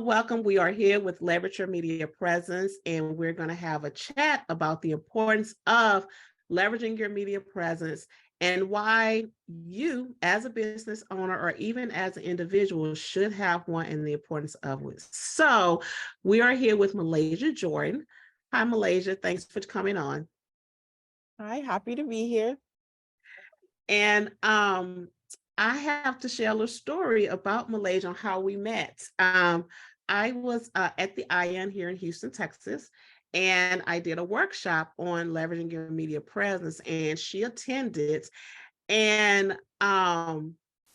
welcome. We are here with Leverage Your Media Presence, and we're going to have a chat about the importance of leveraging your media presence and why you, as a business owner or even as an individual, should have one and the importance of it. So, we are here with Maalesha Jordan. Hi, Maalesha. Thanks for coming on. Hi, happy to be here. And I have to share a little story about Maalesha on how we met. I was at the IN here in Houston, Texas, and I did a workshop on leveraging your media presence, and she attended. And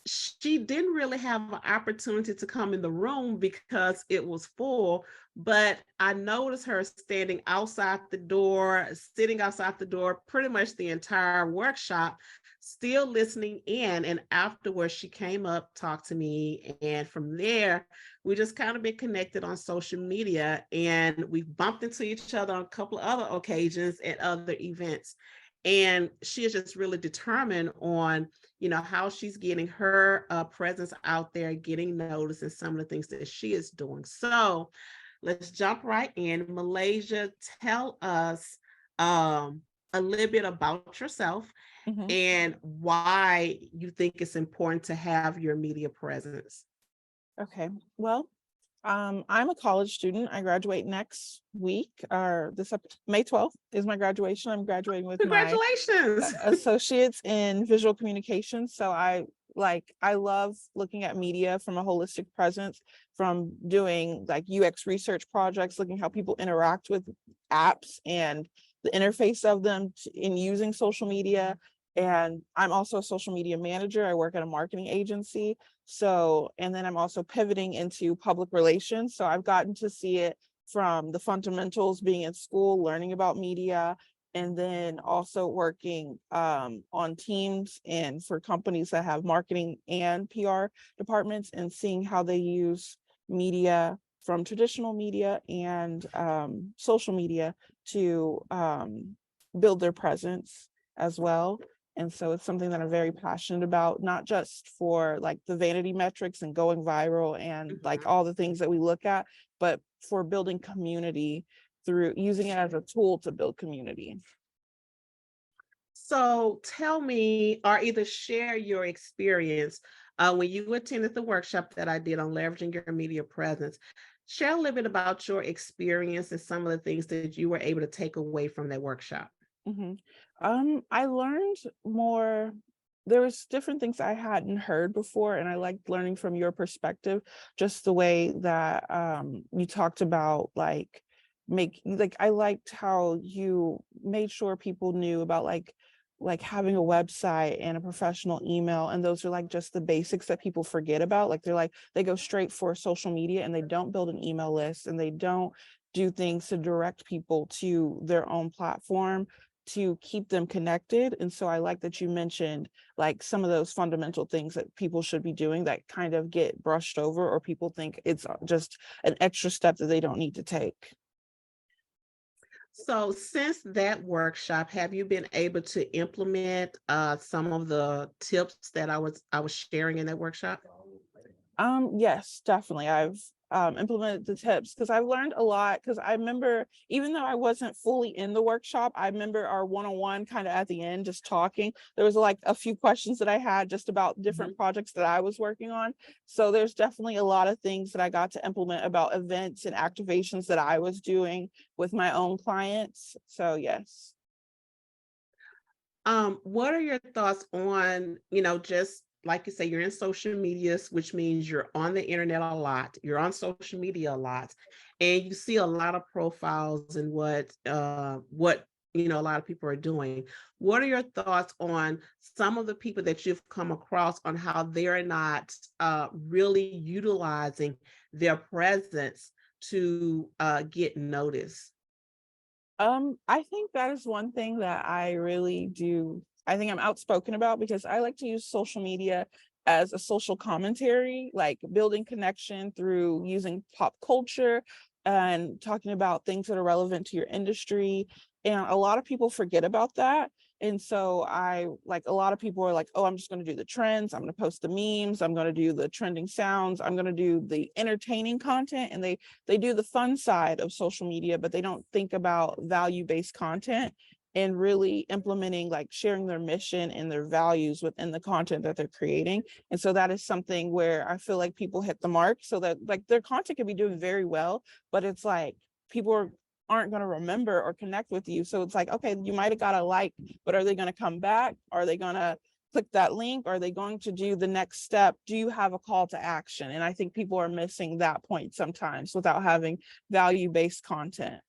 she didn't really have an opportunity to come in the room because it was full, but I noticed her standing outside the door, sitting outside the door, pretty much the entire workshop, still listening in. And afterwards, she came up, talked to me. And from there, we just kind of been connected on social media. And we bumped into each other on a couple of other occasions at other events. And she is just really determined on, how she's getting her presence out there, getting noticed, and some of the things that she is doing. So let's jump right in. Maalesha, tell us a little bit about yourself and why you think it's important to have your media presence. Okay, well, I'm a college student. I graduate next week, or May 12th is my graduation. I'm graduating with Congratulations. my associates in visual communication. So I love looking at media from a holistic presence, from doing like UX research projects, looking how people interact with apps and the interface of them in using social media. And I'm also a social media manager. I work at a marketing agency. And then I'm also pivoting into public relations. So I've gotten to see it from the fundamentals, being in school, learning about media, and then also working on teams and for companies that have marketing and PR departments, and seeing how they use media from traditional media and social media to build their presence as well. And so it's something that I'm very passionate about, not just for like the vanity metrics and going viral and like all the things that we look at, but for building community through using it as a tool to build community. So tell me, or either share your experience when you attended the workshop that I did on leveraging your media presence. Share a little bit about your experience and some of the things that you were able to take away from that workshop. I learned more. There was different things I hadn't heard before, and I liked learning from your perspective, just the way that you talked about I liked how you made sure people knew about like having a website and a professional email, and those are like just the basics that people forget about. Like they go straight for social media and they don't build an email list, and they don't do things to direct people to their own platform to keep them connected. And so I like that you mentioned like some of those fundamental things that people should be doing that kind of get brushed over, or people think it's just an extra step that they don't need to take. So since that workshop, have you been able to implement some of the tips that I was sharing in that workshop? Yes, definitely. I've implemented the tips because I've learned a lot. Because I remember, even though I wasn't fully in the workshop, I remember our one-on-one kind of at the end, just talking. There was like a few questions that I had just about different projects that I was working on. So there's definitely a lot of things that I got to implement about events and activations that I was doing with my own clients. So yes. What are your thoughts on, just like you say, you're in social medias, which means you're on the internet a lot, you're on social media a lot, and you see a lot of profiles and what a lot of people are doing. What are your thoughts on some of the people that you've come across on how they're not really utilizing their presence to get noticed? I think that is one thing that I really do. I think I'm outspoken about, because I like to use social media as a social commentary, like building connection through using pop culture and talking about things that are relevant to your industry. And a lot of people forget about that. And so a lot of people are like, oh, I'm just going to do the trends. I'm going to post the memes. I'm going to do the trending sounds. I'm going to do the entertaining content. And they do the fun side of social media, but they don't think about value-based content and really implementing, like sharing their mission and their values within the content that they're creating. And so that is something where I feel like people hit the mark, so that like their content can be doing very well, but it's like people aren't going to remember or connect with you. So it's like, okay, you might have got a like, but are they going to come back? Are they going to click that link? Are they going to do the next step? Do you have a call to action? And I think people are missing that point sometimes without having value-based content.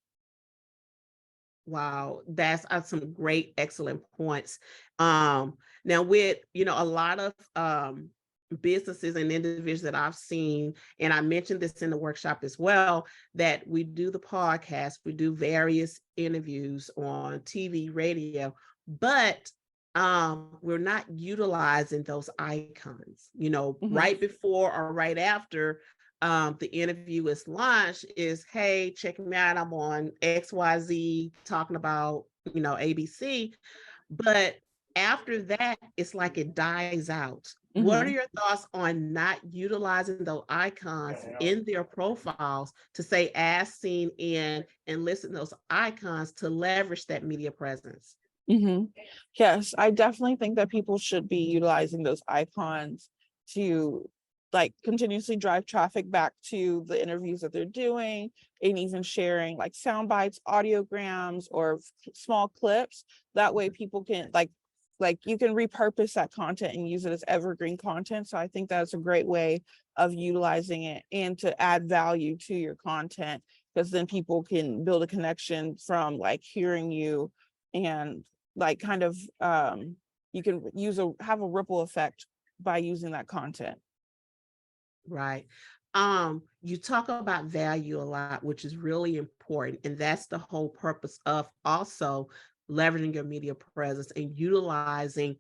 Wow, that's some great, excellent points. Now with, a lot of businesses and individuals that I've seen, and I mentioned this in the workshop as well, that we do the podcast, we do various interviews on TV, radio, but we're not utilizing those icons, right before or right after the interview is launched is, hey, check me out. I'm on XYZ talking about, ABC. But after that, it's like it dies out. What are your thoughts on not utilizing those icons in their profiles to say as seen in, and listen to those icons to leverage that media presence? Yes, I definitely think that people should be utilizing those icons to like continuously drive traffic back to the interviews that they're doing, and even sharing like sound bites, audiograms, or small clips. That way people can like you can repurpose that content and use it as evergreen content. So I think that's a great way of utilizing it and to add value to your content, because then people can build a connection from like hearing you, and like kind of you can have a ripple effect by using that content. Right. You talk about value a lot, which is really important. And that's the whole purpose of also leveraging your media presence and utilizing,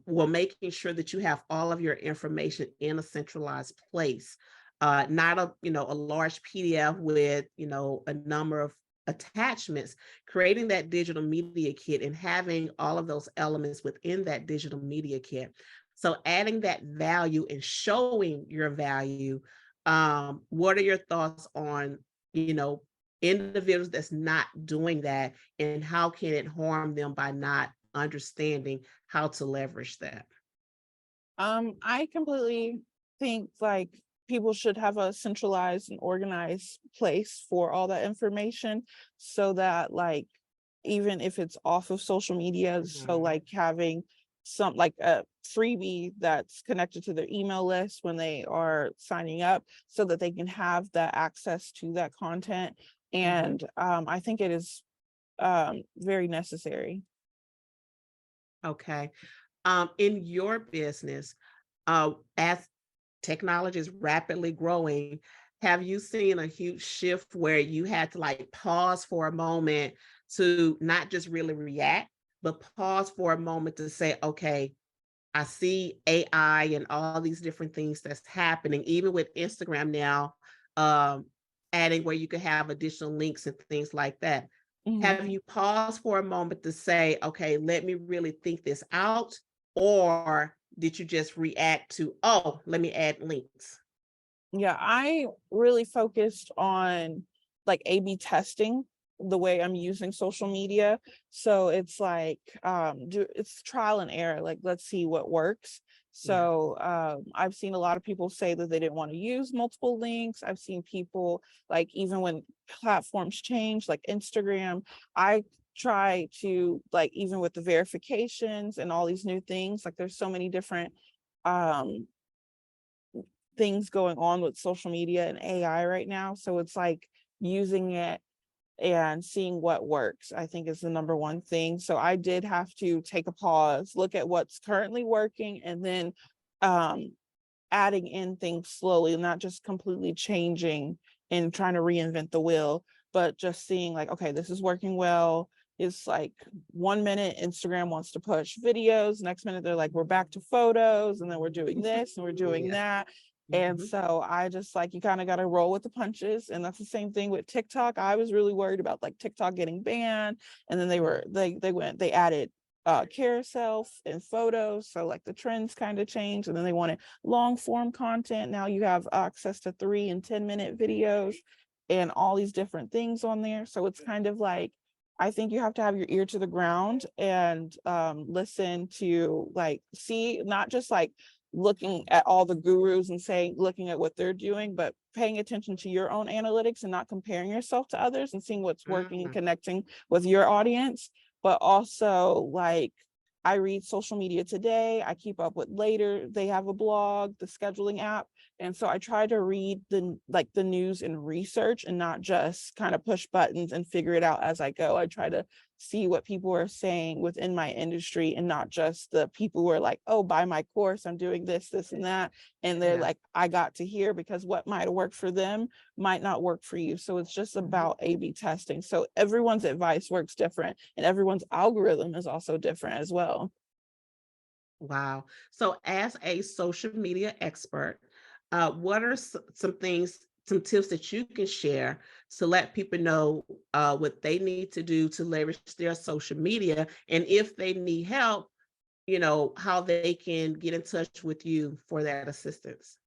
making sure that you have all of your information in a centralized place. Not a large PDF with, a number of attachments, creating that digital media kit and having all of those elements within that digital media kit. So adding that value and showing your value. What are your thoughts on, individuals that's not doing that, and how can it harm them by not understanding how to leverage that? I completely think like people should have a centralized and organized place for all that information, so that like even if it's off of social media, so like having some like a freebie that's connected to their email list when they are signing up, so that they can have that access to that content. And I think it is very necessary. Okay. In your business, as technology is rapidly growing, have you seen a huge shift where you had to like pause for a moment to not just really react, but pause for a moment to say, okay, I see AI and all these different things that's happening, even with Instagram now, um, adding where you could have additional links and things like that. Have you paused for a moment to say, okay, let me really think this out? Or did you just react to, oh, let me add links? Yeah, I really focused on like A/B testing the way I'm using social media. So it's like it's trial and error. Like, let's see what works. Yeah. So I've seen a lot of people say that they didn't want to use multiple links. I've seen people like, even when platforms change, like Instagram, I try to like, even with the verifications and all these new things, like there's so many different um things going on with social media and AI right now. So it's like using it and seeing what works, I think, is the number one thing. So I did have to take a pause, look at what's currently working, and then adding in things slowly, not just completely changing and trying to reinvent the wheel, but just seeing like, okay, this is working well. It's like 1 minute Instagram wants to push videos, next minute they're like, we're back to photos, and then we're doing this and we're doing that. And Mhm. so I just like, you kind of got to roll with the punches. And that's the same thing with TikTok. I was really worried about like TikTok getting banned. And then they added carousel and photos. So like the trends kind of change, and then they wanted long form content. Now you have access to 3 and 10-minute videos and all these different things on there. So it's kind of like, I think you have to have your ear to the ground and listen to, like, see, not just like looking at all the gurus and saying, looking at what they're doing, but paying attention to your own analytics and not comparing yourself to others and seeing what's working and connecting with your audience. But also, like, I read Social Media Today, I keep up with Later, they have a blog, the scheduling app. And so I try to read the news and research and not just kind of push buttons and figure it out as I go. I try to see what people are saying within my industry and not just the people who are like, oh, buy my course, I'm doing this, this, and that. And they're like, I got to hear, because what might have worked for them might not work for you. So it's just about A/B testing. So everyone's advice works different, and everyone's algorithm is also different as well. Wow. So as a social media expert, what are some things, some tips that you can share to let people know what they need to do to leverage their social media? And if they need help, how they can get in touch with you for that assistance?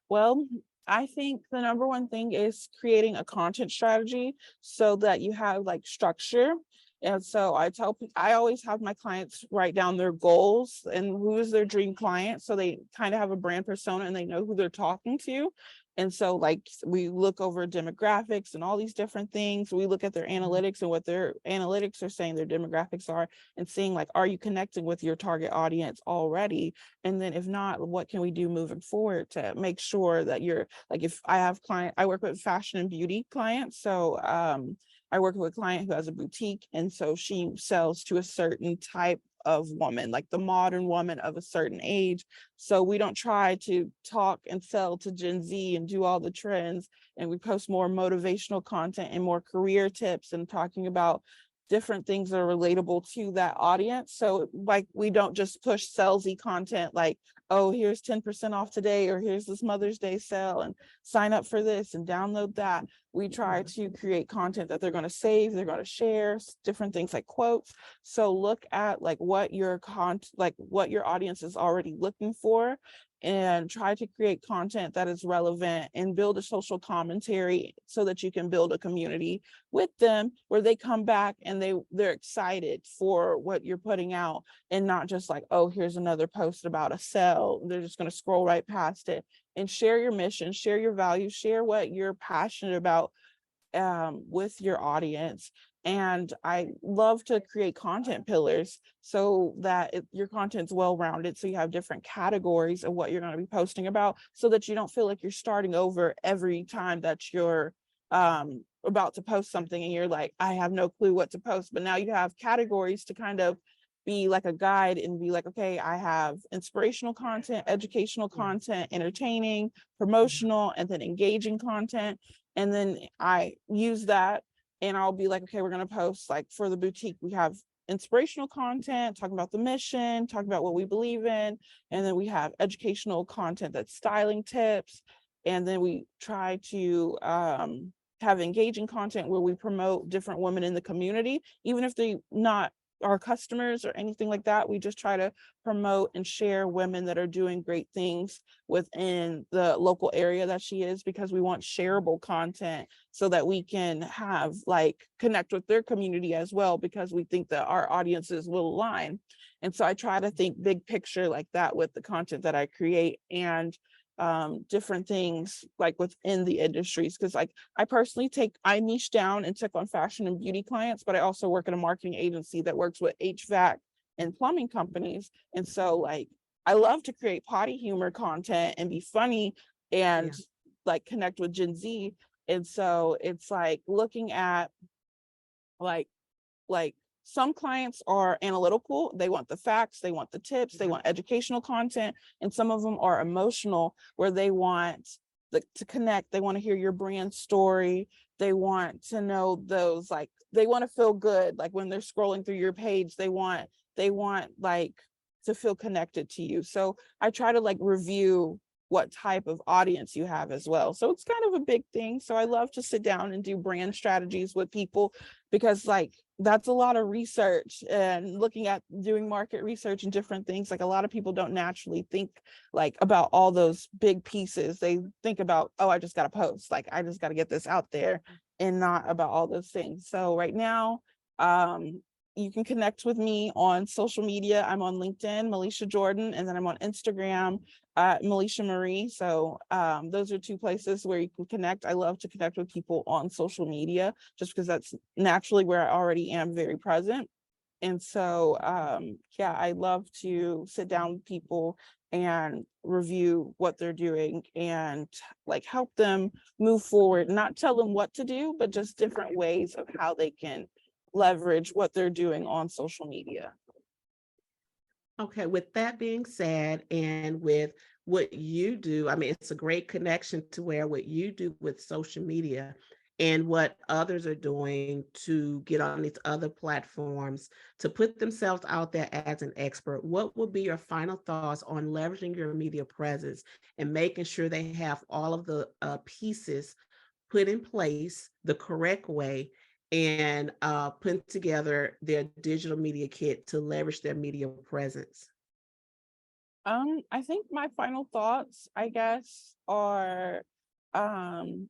Well, I think the number one thing is creating a content strategy so that you have like structure. And so I always have my clients write down their goals and who is their dream client, so they kind of have a brand persona and they know who they're talking to. And so like we look over demographics and all these different things. We look at their analytics and what their analytics are saying their demographics are, and seeing like, are you connecting with your target audience already? And then if not, what can we do moving forward to make sure that you're like, if I have I work with fashion and beauty clients. So I work with a client who has a boutique, and so she sells to a certain type of woman, like the modern woman of a certain age. So we don't try to talk and sell to Gen Z and do all the trends, and we post more motivational content and more career tips and talking about different things that are relatable to that audience. So like we don't just push salesy content like, oh, here's 10% off today, or here's this Mother's Day sale and sign up for this and download that. We try to create content that they're going to save, they're going to share, different things like quotes. So look at like what your what your audience is already looking for, and try to create content that is relevant and build a social commentary so that you can build a community with them where they come back and they're excited for what you're putting out, and not just like, oh, here's another post about a sale. They're just going to scroll right past it. And share your mission, share your values, share what you're passionate about with your audience. And I love to create content pillars so that your content's well-rounded, so you have different categories of what you're going to be posting about, so that you don't feel like you're starting over every time that you're about to post something and you're like, I have no clue what to post. But now you have categories to kind of be like a guide and be like, okay, I have inspirational content, educational content, entertaining, promotional, and then engaging content. And then I use that and I'll be like, okay, we're going to post, like for the boutique, we have inspirational content, talking about the mission, talking about what we believe in. And then we have educational content that's styling tips. And then we try to have engaging content where we promote different women in the community, even if they not our customers or anything like that. We just try to promote and share women that are doing great things within the local area that she is, because we want shareable content so that we can have like connect with their community as well, because we think that our audiences will align. And so I try to think big picture like that with the content that I create, and different things like within the industries, because like I niche down and took on fashion and beauty clients, but I also work at a marketing agency that works with HVAC and plumbing companies. And so like I love to create potty humor content and be funny and like connect with Gen Z. And so it's like looking at like some clients are analytical, they want the facts, they want the tips, they want educational content, and some of them are emotional, where they want to connect, they want to hear your brand story, they want to know those, like they want to feel good, like when they're scrolling through your page, they want like to feel connected to you. So I try to like review what type of audience you have as well. So it's kind of a big thing. So I love to sit down and do brand strategies with people, because like that's a lot of research, and looking at doing market research and different things. Like a lot of people don't naturally think like about all those big pieces. They think about, oh, I just got to post, like I just got to get this out there, and not about all those things. So right now, you can connect with me on social media. I'm on LinkedIn, Maalesha Jordan, and then I'm on Instagram at Maalesha Marie. So those are two places where you can connect. I love to connect with people on social media, just because that's naturally where I already am very present. And so, yeah, I love to sit down with people and review what they're doing, and like help them move forward, not tell them what to do, but just different ways of how they can leverage what they're doing on social media. Okay, with that being said, and with what you do, I mean, it's a great connection to where what you do with social media and what others are doing to get on these other platforms to put themselves out there as an expert. What would be your final thoughts on leveraging your media presence and making sure they have all of the pieces put in place the correct way, and putting together their digital media kit to leverage their media presence? I think my final thoughts, I guess, are um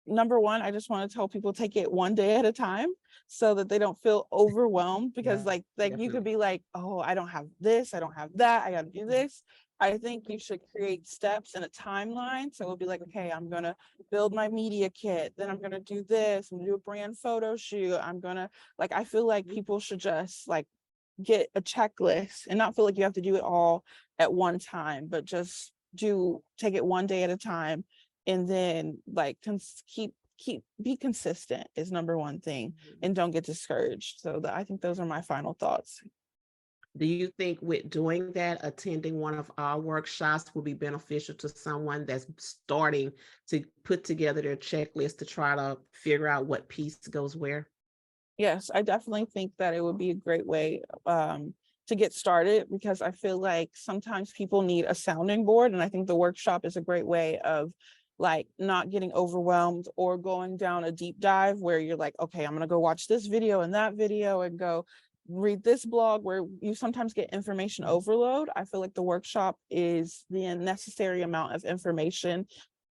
number one, I just want to tell people take it one day at a time, so that they don't feel overwhelmed, because Yeah, like you could be like, oh, I don't have this, I don't have that, I got to do this. I think you should create steps and a timeline. So it'll be like, okay, I'm gonna build my media kit, then I'm gonna do this, I'm gonna do a brand photo shoot, I'm gonna, like, I feel like people should just like get a checklist and not feel like you have to do it all at one time, but just take it one day at a time. And then like be consistent is number one thing, and don't get discouraged. So I think those are my final thoughts. Do you think with doing that, attending one of our workshops will be beneficial to someone that's starting to put together their checklist to try to figure out what piece goes where? Yes, I definitely think that it would be a great way to get started, because I feel like sometimes people need a sounding board. And I think the workshop is a great way of like not getting overwhelmed or going down a deep dive where you're like, okay, I'm going to go watch this video and that video and go read this blog, where you sometimes get information overload. I feel like the workshop is the necessary amount of information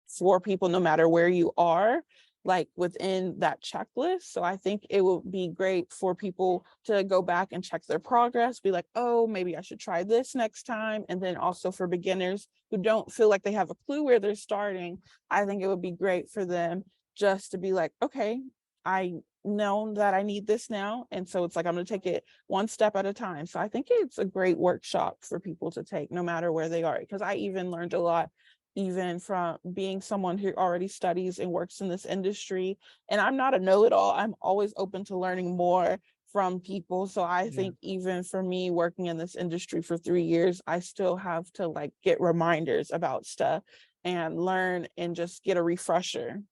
for people, no matter where you are, like within that checklist. So I think it would be great for people to go back and check their progress, be like, oh, maybe I should try this next time. And then also for beginners who don't feel like they have a clue where they're starting, I think it would be great for them just to be like, okay, I know that I need this now. And so it's like, I'm going to take it one step at a time. So I think it's a great workshop for people to take no matter where they are, because I even learned a lot even from being someone who already studies and works in this industry. And I'm not a know-it-all. I'm always open to learning more from people. So I think even for me working in this industry for 3 years, I still have to like get reminders about stuff and learn and just get a refresher.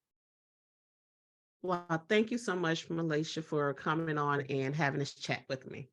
Well, thank you so much, Maalesha, for coming on and having this chat with me.